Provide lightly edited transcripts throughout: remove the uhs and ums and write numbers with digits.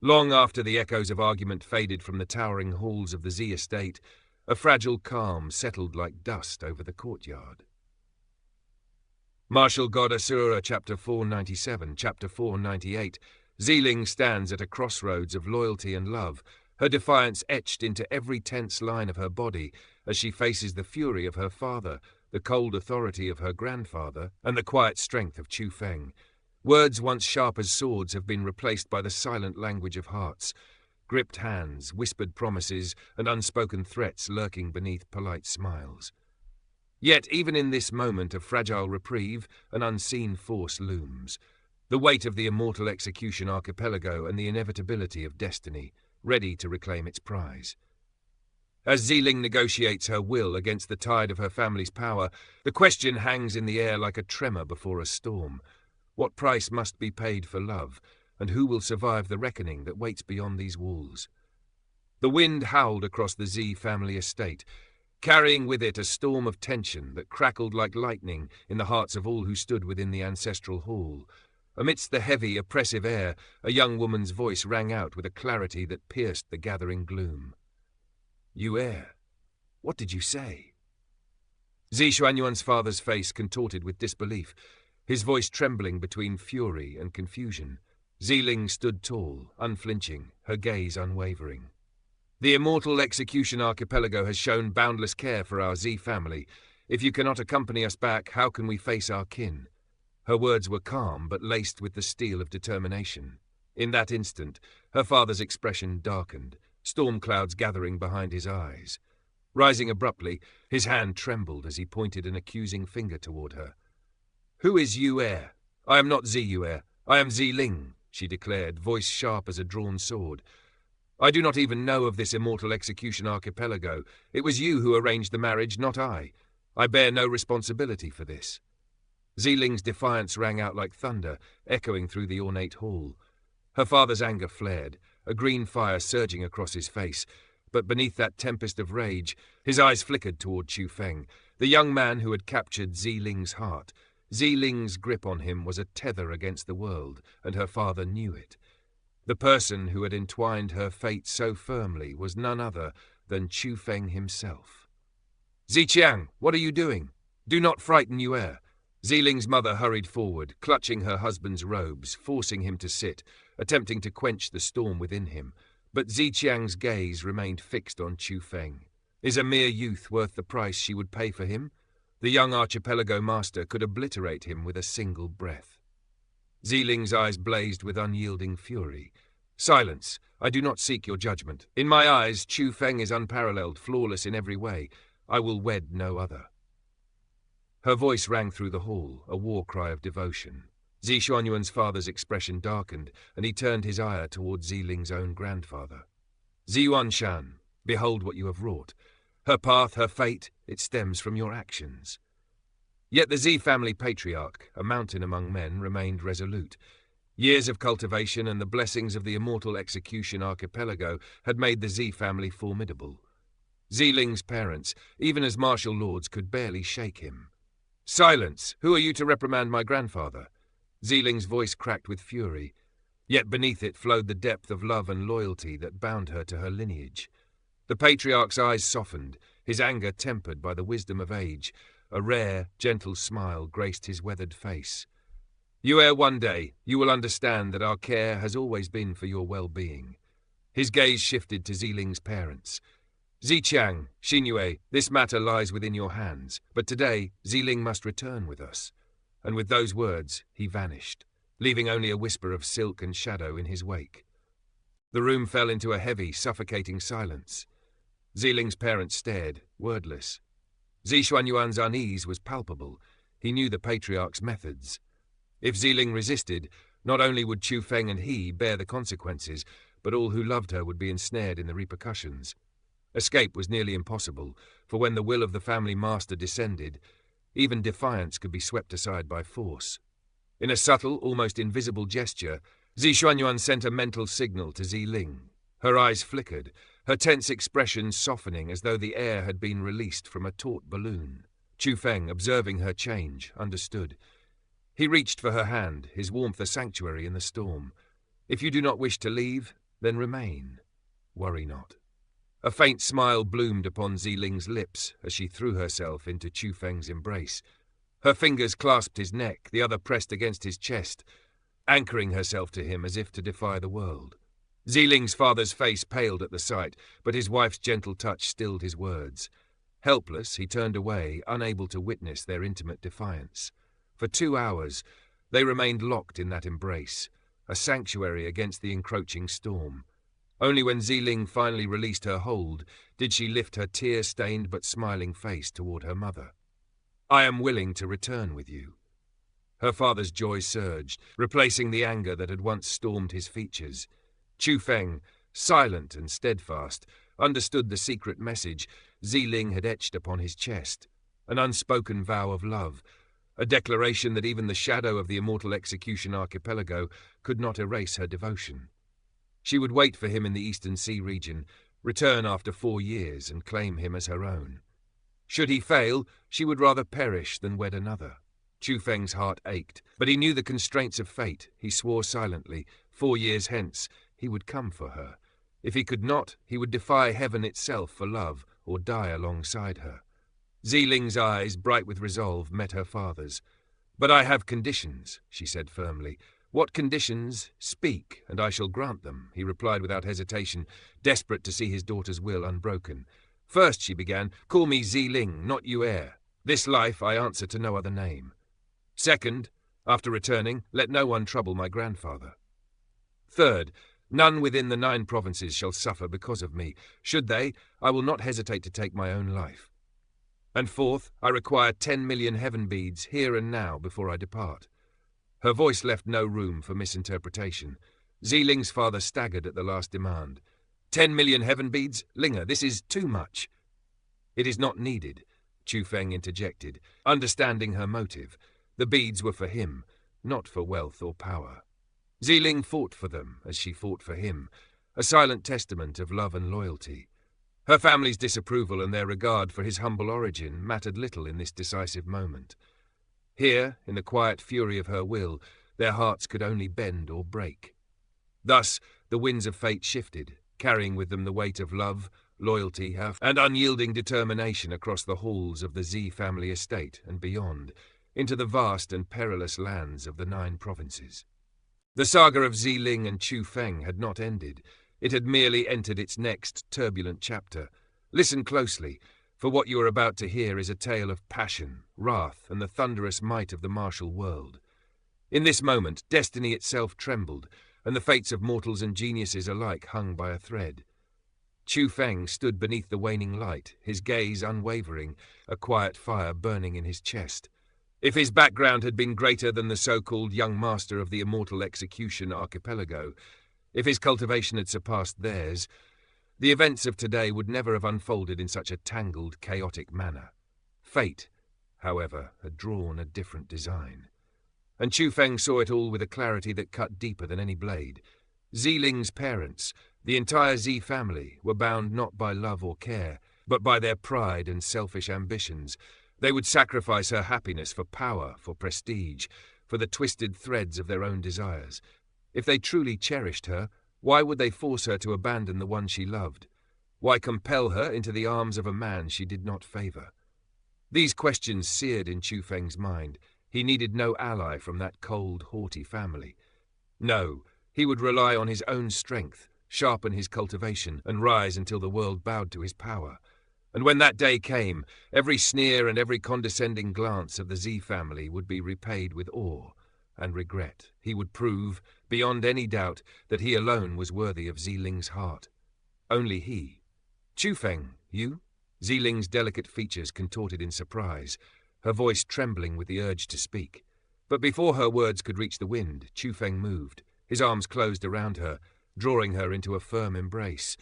Long after the echoes of argument faded from the towering halls of the Zi estate, a fragile calm settled like dust over the courtyard. Martial God Asura, Chapter 497, Chapter 498. Zi Ling stands at a crossroads of loyalty and love, her defiance etched into every tense line of her body as she faces the fury of her father, the cold authority of her grandfather, and the quiet strength of Chu Feng. Words once sharp as swords have been replaced by the silent language of hearts, gripped hands, whispered promises, and unspoken threats lurking beneath polite smiles. Yet even in this moment of fragile reprieve, an unseen force looms. The weight of the Immortal Execution Archipelago and the inevitability of destiny, ready to reclaim its prize. As Zi Ling negotiates her will against the tide of her family's power, the question hangs in the air like a tremor before a storm. What price must be paid for love, and who will survive the reckoning that waits beyond these walls? The wind howled across the Zi family estate, carrying with it a storm of tension that crackled like lightning in the hearts of all who stood within the ancestral hall. Amidst the heavy, oppressive air, a young woman's voice rang out with a clarity that pierced the gathering gloom. "Yue, what did you say?" Zi Xuanyuan's father's face contorted with disbelief, his voice trembling between fury and confusion. Zi Ling stood tall, unflinching, her gaze unwavering. "The Immortal Execution Archipelago has shown boundless care for our Zi family. If you cannot accompany us back, how can we face our kin?" Her words were calm, but laced with the steel of determination. In that instant, her father's expression darkened, storm clouds gathering behind his eyes. Rising abruptly, his hand trembled as he pointed an accusing finger toward her. "Who is Yue? I am not Zi Yue. I am Zi Ling," she declared, voice sharp as a drawn sword. "I do not even know of this Immortal Execution Archipelago. It was you who arranged the marriage, not I. I bear no responsibility for this." Zi Ling's defiance rang out like thunder, echoing through the ornate hall. Her father's anger flared, a green fire surging across his face, but beneath that tempest of rage, his eyes flickered toward Chu Feng, the young man who had captured Zi Ling's heart. Zi Ling's grip on him was a tether against the world, and her father knew it. The person who had entwined her fate so firmly was none other than Chu Feng himself. "Ziqiang, what are you doing? Do not frighten Yue." Zi Ling's mother hurried forward, clutching her husband's robes, forcing him to sit, attempting to quench the storm within him. But Ziqiang's gaze remained fixed on Chu Feng. Is a mere youth worth the price she would pay for him? The young archipelago master could obliterate him with a single breath. Zi Ling's eyes blazed with unyielding fury. "Silence! I do not seek your judgment. In my eyes, Chu Feng is unparalleled, flawless in every way. I will wed no other." Her voice rang through the hall, a war cry of devotion. Zi Xuanyuan's father's expression darkened, and he turned his ire toward Zi Ling's own grandfather. "Zi Yuanshan, behold what you have wrought. Her path, her fate, it stems from your actions." Yet the Zi family patriarch, a mountain among men, remained resolute. Years of cultivation and the blessings of the Immortal Execution Archipelago had made the Zi family formidable. Zi Ling's parents, even as martial lords, could barely shake him. "Silence! Who are you to reprimand my grandfather?" Zi Ling's voice cracked with fury, yet beneath it flowed the depth of love and loyalty that bound her to her lineage. The patriarch's eyes softened, his anger tempered by the wisdom of age. A rare, gentle smile graced his weathered face. "Yue, one day, you will understand that our care has always been for your well-being." His gaze shifted to Zi Ling's parents. "Ziqiang, Xinyue, this matter lies within your hands, but today Zi Ling must return with us." And with those words, he vanished, leaving only a whisper of silk and shadow in his wake. The room fell into a heavy, suffocating silence. Zi Ling's parents stared, wordless. Zi Xuanyuan's unease was palpable. He knew the patriarch's methods. If Zi Ling resisted, not only would Chu Feng and he bear the consequences, but all who loved her would be ensnared in the repercussions. Escape was nearly impossible, for when the will of the family master descended, even defiance could be swept aside by force. In a subtle, almost invisible gesture, Zi Xuanyuan sent a mental signal to Zi Ling. Her eyes flickered, her tense expression softening as though the air had been released from a taut balloon. Chu Feng, observing her change, understood. He reached for her hand, his warmth a sanctuary in the storm. "If you do not wish to leave, Then remain. Worry not. A faint smile bloomed upon Zi Ling's lips as she threw herself into Chu Feng's embrace. Her fingers clasped his neck, the other pressed against his chest, anchoring herself to him as if to defy the world. Zi Ling's father's face paled at the sight, but his wife's gentle touch stilled his words. Helpless, he turned away, unable to witness their intimate defiance. For 2 hours, they remained locked in that embrace, a sanctuary against the encroaching storm. Only when Zi Ling finally released her hold did she lift her tear-stained but smiling face toward her mother. "I am willing to return with you." Her father's joy surged, replacing the anger that had once stormed his features. Chu Feng, silent and steadfast, understood the secret message Zi Ling had etched upon his chest, an unspoken vow of love, a declaration that even the shadow of the Immortal Execution Archipelago could not erase her devotion. She would wait for him in the Eastern Sea region, return after 4 years and claim him as her own. Should he fail, she would rather perish than wed another. Chu Feng's heart ached, but he knew the constraints of fate. He swore silently, 4 years hence, he would come for her. If he could not, he would defy heaven itself for love, or die alongside her. Zi Ling's eyes, bright with resolve, met her father's. "But I have conditions," she said firmly. "What conditions? Speak, and I shall grant them," he replied without hesitation, desperate to see his daughter's will unbroken. "First," she began, "call me Zi Ling, not Yu heir. This life I answer to no other name. Second, after returning, let no one trouble my grandfather. Third, none within the 9 provinces shall suffer because of me. Should they, I will not hesitate to take my own life. And fourth, I require 10 million heaven beads here and now before I depart." Her voice left no room for misinterpretation. Zi Ling's father staggered at the last demand. 10 million heaven beads? Linger, this is too much." "It is not needed," Chu Feng interjected, understanding her motive. The beads were for him, not for wealth or power. Zi Ling fought for them as she fought for him, a silent testament of love and loyalty. Her family's disapproval and their regard for his humble origin mattered little in this decisive moment. Here, in the quiet fury of her will, their hearts could only bend or break. Thus, the winds of fate shifted, carrying with them the weight of love, loyalty, and unyielding determination across the halls of the Zi family estate and beyond, into the vast and perilous lands of the 9 provinces. The saga of Zi Ling and Chu Feng had not ended. It had merely entered its next turbulent chapter. Listen closely, for what you are about to hear is a tale of passion, wrath, and the thunderous might of the martial world. In this moment, destiny itself trembled, and the fates of mortals and geniuses alike hung by a thread. Chu Feng stood beneath the waning light, his gaze unwavering, a quiet fire burning in his chest. If his background had been greater than the so-called young master of the Immortal Execution Archipelago, if his cultivation had surpassed theirs, the events of today would never have unfolded in such a tangled, chaotic manner. Fate, however, had drawn a different design. And Chu Feng saw it all with a clarity that cut deeper than any blade. Zi Ling's parents, the entire Zi family, were bound not by love or care, but by their pride and selfish ambitions. They would sacrifice her happiness for power, for prestige, for the twisted threads of their own desires. If they truly cherished her, why would they force her to abandon the one she loved? Why compel her into the arms of a man she did not favor? These questions seared in Chu Feng's mind. He needed no ally from that cold, haughty family. No, he would rely on his own strength, sharpen his cultivation, and rise until the world bowed to his power. And when that day came, every sneer and every condescending glance of the Zi family would be repaid with awe and regret. He would prove, beyond any doubt, that he alone was worthy of Zi Ling's heart. Only he. "Chu Feng, you?" Zi Ling's delicate features contorted in surprise, her voice trembling with the urge to speak. But before her words could reach the wind, Chu Feng moved. His arms closed around her, drawing her into a firm embrace.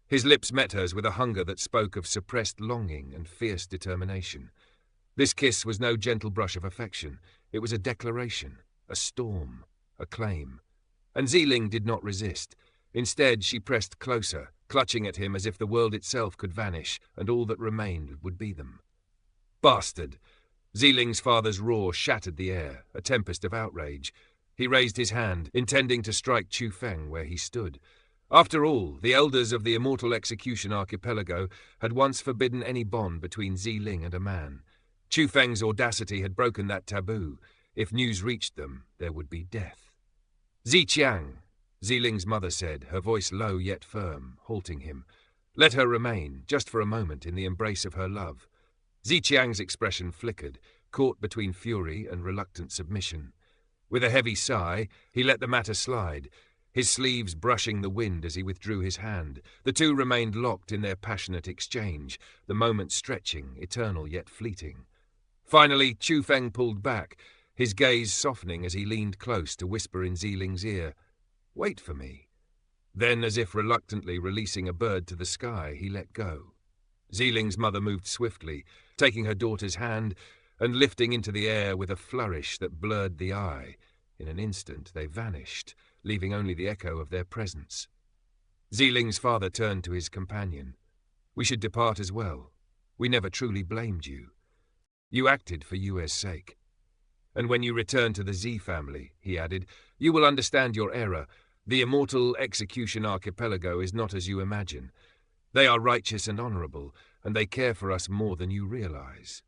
His lips met hers with a hunger that spoke of suppressed longing and fierce determination. This kiss was no gentle brush of affection. It was a declaration, a storm, a claim. And Zi Ling did not resist. Instead, she pressed closer, clutching at him as if the world itself could vanish, and all that remained would be them. "Bastard!" Zi Ling's father's roar shattered the air, a tempest of outrage. He raised his hand, intending to strike Chu Feng where he stood. After all, the elders of the Immortal Execution Archipelago had once forbidden any bond between Zi Ling and a man. Chu Feng's audacity had broken that taboo. If news reached them, there would be death. Xianxia, Zi Ling's mother said, her voice low yet firm, halting him. Let her remain, just for a moment, in the embrace of her love. Xianxia's expression flickered, caught between fury and reluctant submission. With a heavy sigh, he let the matter slide, his sleeves brushing the wind as he withdrew his hand. The two remained locked in their passionate exchange, the moment stretching, eternal yet fleeting. Finally, Chu Feng pulled back, his gaze softening as he leaned close to whisper in Zi Ling's ear, "Wait for me." Then, as if reluctantly releasing a bird to the sky, he let go. Zi Ling's mother moved swiftly, taking her daughter's hand and lifting into the air with a flourish that blurred the eye. In an instant they vanished, leaving only the echo of their presence. Zi Ling's father turned to his companion. "We should depart as well. We never truly blamed you. You acted for Yue's sake. And when you return to the Zi family," he added, "you will understand your error. The Immortal Execution Archipelago is not as you imagine. They are righteous and honorable, and they care for us more than you realize."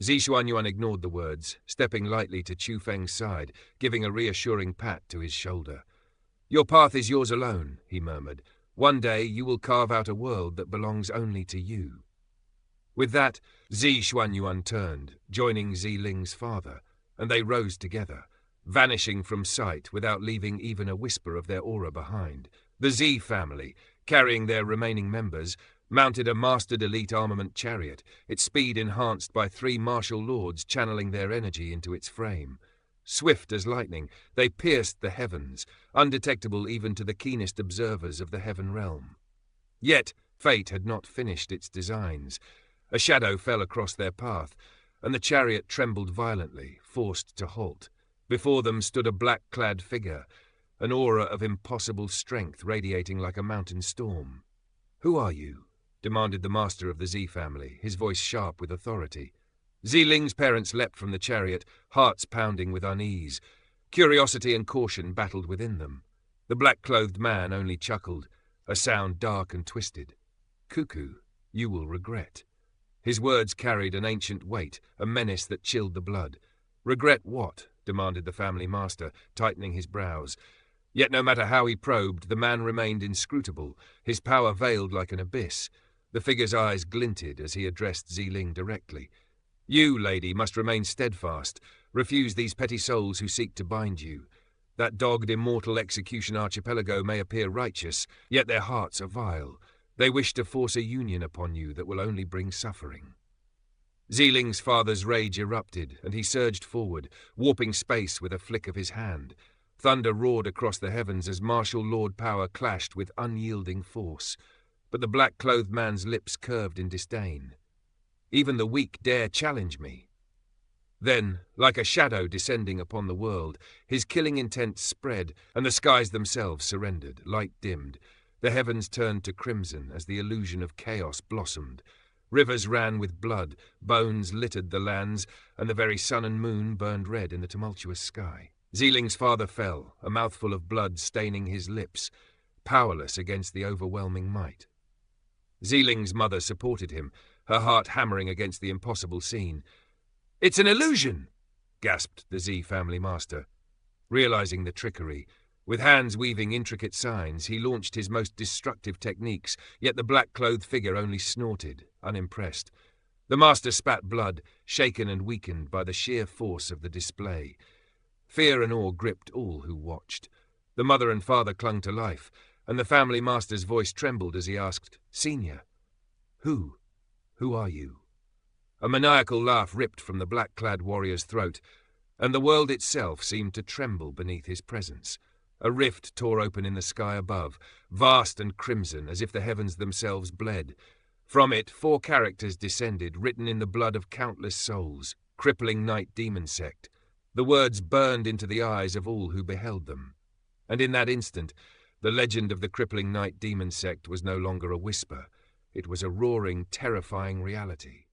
Zi Xuanyuan ignored the words, stepping lightly to Chu Feng's side, giving a reassuring pat to his shoulder. "Your path is yours alone," he murmured. "One day you will carve out a world that belongs only to you." With that, Zi Xuanyuan turned, joining Zi Ling's father, and they rose together, vanishing from sight without leaving even a whisper of their aura behind. The Zi family, carrying their remaining members, mounted a mastered elite armament chariot, its speed enhanced by 3 martial lords channeling their energy into its frame. Swift as lightning, they pierced the heavens, undetectable even to the keenest observers of the heaven realm. Yet fate had not finished its designs. A shadow fell across their path, and the chariot trembled violently, forced to halt. Before them stood a black-clad figure, an aura of impossible strength radiating like a mountain storm. "Who are you?" demanded the master of the Zi family, his voice sharp with authority. Zi Ling's parents leapt from the chariot, hearts pounding with unease. Curiosity and caution battled within them. The black-clothed man only chuckled, a sound dark and twisted. "Cuckoo, you will regret." His words carried an ancient weight, a menace that chilled the blood. "Regret what?" demanded the family master, tightening his brows. Yet no matter how he probed, the man remained inscrutable, his power veiled like an abyss. The figure's eyes glinted as he addressed Zi Ling directly. "You, lady, must remain steadfast. Refuse these petty souls who seek to bind you. That dogged Immortal Execution Archipelago may appear righteous, yet their hearts are vile. They wish to force a union upon you that will only bring suffering." Zi Ling's father's rage erupted, and he surged forward, warping space with a flick of his hand. Thunder roared across the heavens as martial lord power clashed with unyielding force. But the black-clothed man's lips curved in disdain. "Even the weak dare challenge me." Then, like a shadow descending upon the world, his killing intent spread, and the skies themselves surrendered, light dimmed. The heavens turned to crimson as the illusion of chaos blossomed. Rivers ran with blood, bones littered the lands, and the very sun and moon burned red in the tumultuous sky. Zi Ling's father fell, a mouthful of blood staining his lips, powerless against the overwhelming might. Zi Ling's mother supported him, her heart hammering against the impossible scene. "It's an illusion!" gasped the Zi family master. Realizing the trickery, with hands weaving intricate signs, he launched his most destructive techniques, yet the black-clothed figure only snorted, unimpressed. The master spat blood, shaken and weakened by the sheer force of the display. Fear and awe gripped all who watched. The mother and father clung to life, and the family master's voice trembled as he asked, "Senior, who are you?" A maniacal laugh ripped from the black-clad warrior's throat, and the world itself seemed to tremble beneath his presence. A rift tore open in the sky above, vast and crimson, as if the heavens themselves bled. From it 4 characters descended, written in the blood of countless souls, crippling night demon sect. The words burned into the eyes of all who beheld them. And in that instant, the legend of the crippling night demon sect was no longer a whisper. It was a roaring, terrifying reality.